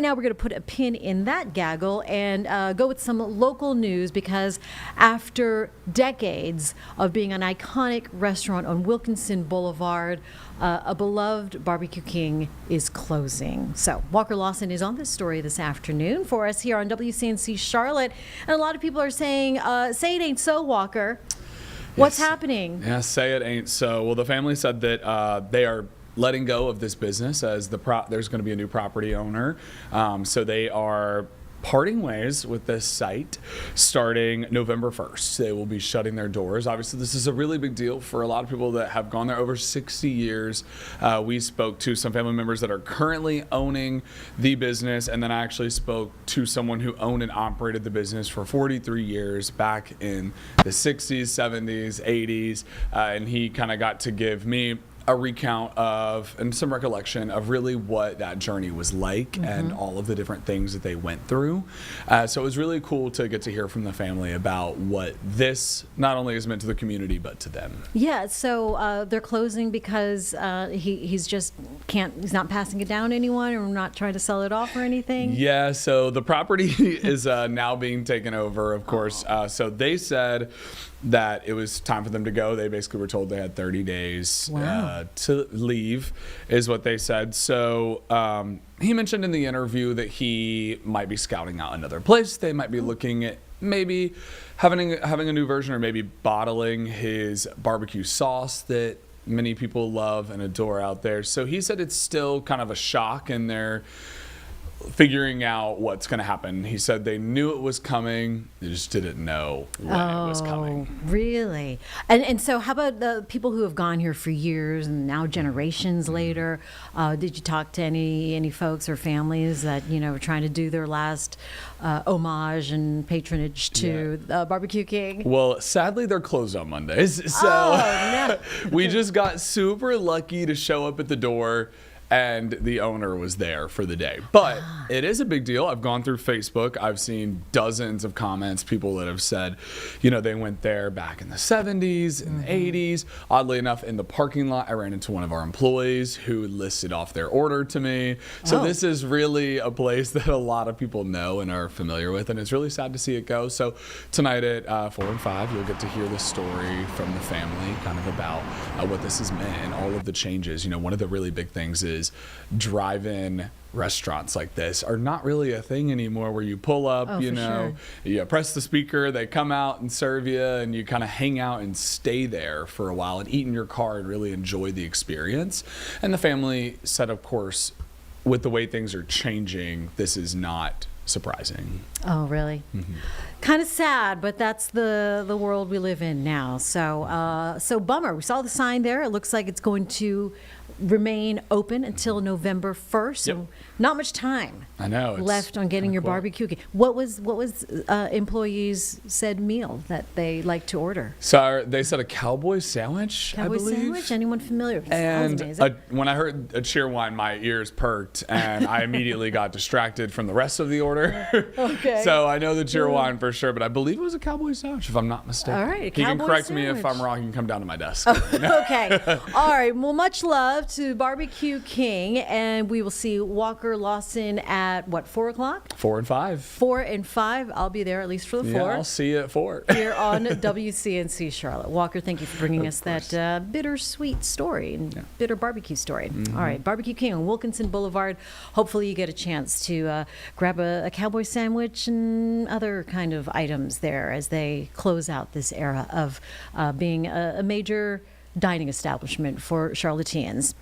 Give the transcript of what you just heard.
Now we're going to put a pin in that gaggle and go with some local news, because after decades of being an iconic restaurant on Wilkinson Boulevard, a beloved Barbecue King is closing. So Walker Lawson is on this story this afternoon for us here on WCNC Charlotte. And a lot of people are saying, say it ain't so, Walker. What's happening? Yeah, say it ain't so. Well, the family said that they are letting go of this business as there's going to be a new property owner. So they are parting ways with this site starting November 1st. They will be shutting their doors. Obviously, this is a really big deal for a lot of people that have gone there over 60 years. We spoke to some family members that are currently owning the business, and then I actually spoke to someone who owned and operated the business for 43 years back in the 60s, 70s, 80s, and he kind of got to give me a recount of and some recollection of really what that journey was like and all of the different things that they went through. So it was really cool to get to hear from the family about what this not only has meant to the community but to them. Yeah, so they're closing because he's not passing it down to anyone, or not trying to sell it off or anything? Yeah, so the property is now being taken over, of course. So they said that it was time for them to go. They basically were told they had 30 days to leave, is what they said. So he mentioned in the interview that he might be scouting out another place. They might be looking at maybe having a new version, or maybe bottling his barbecue sauce that many people love and adore out there. So he said it's still kind of a shock, and they're figuring out what's going to happen. He said they knew it was coming, they just didn't know when it was coming. Really? And so how about the people who have gone here for years and now generations later? Did you talk to any folks or families that, are trying to do their last homage and patronage to Barbecue King? Well, sadly, they're closed on Mondays. So no. We just got super lucky to show up at the door, and the owner was there for the day. But it is a big deal. I've gone through Facebook. I've seen dozens of comments, people that have said, they went there back in the 70s and 80s. Oddly enough, in the parking lot, I ran into one of our employees who listed off their order to me. So this is really a place that a lot of people know and are familiar with, and it's really sad to see it go. So tonight at 4 and 5, you'll get to hear the story from the family, kind of about what this has meant and all of the changes. One of the really big things is drive-in restaurants like this are not really a thing anymore, where you pull up, you press the speaker, they come out and serve you, and you kind of hang out and stay there for a while and eat in your car and really enjoy the experience. And the family said, of course, with the way things are changing, this is not surprising. Oh, really? Kind of sad, but that's the world we live in now. So bummer. We saw the sign there. It looks like it's going to remain open until November 1st. So not much time left on getting your barbecue. What was employees said meal that they like to order? So they said a cowboy sandwich, I believe. Sandwich? Anyone familiar? And when I heard a cheer wine, my ears perked, and I immediately got distracted from the rest of the order. Okay. So I know the cheer wine for sure, but I believe it was a cowboy sandwich, if I'm not mistaken. All right, you can correct me if I'm wrong. You can come down to my desk. Okay. All right. Well, much love to Barbecue King, and we will see Walker Lawson at 4 o'clock? 4 and 5. 4 and 5. I'll be there at least for the 4. Yeah, I'll see you at 4. Here on WCNC Charlotte. Walker, thank you for bringing us that bittersweet story and bitter barbecue story. All right, Barbecue King on Wilkinson Boulevard. Hopefully you get a chance to grab a cowboy sandwich and other kind of items there as they close out this era of being a major dining establishment for Charlotteans.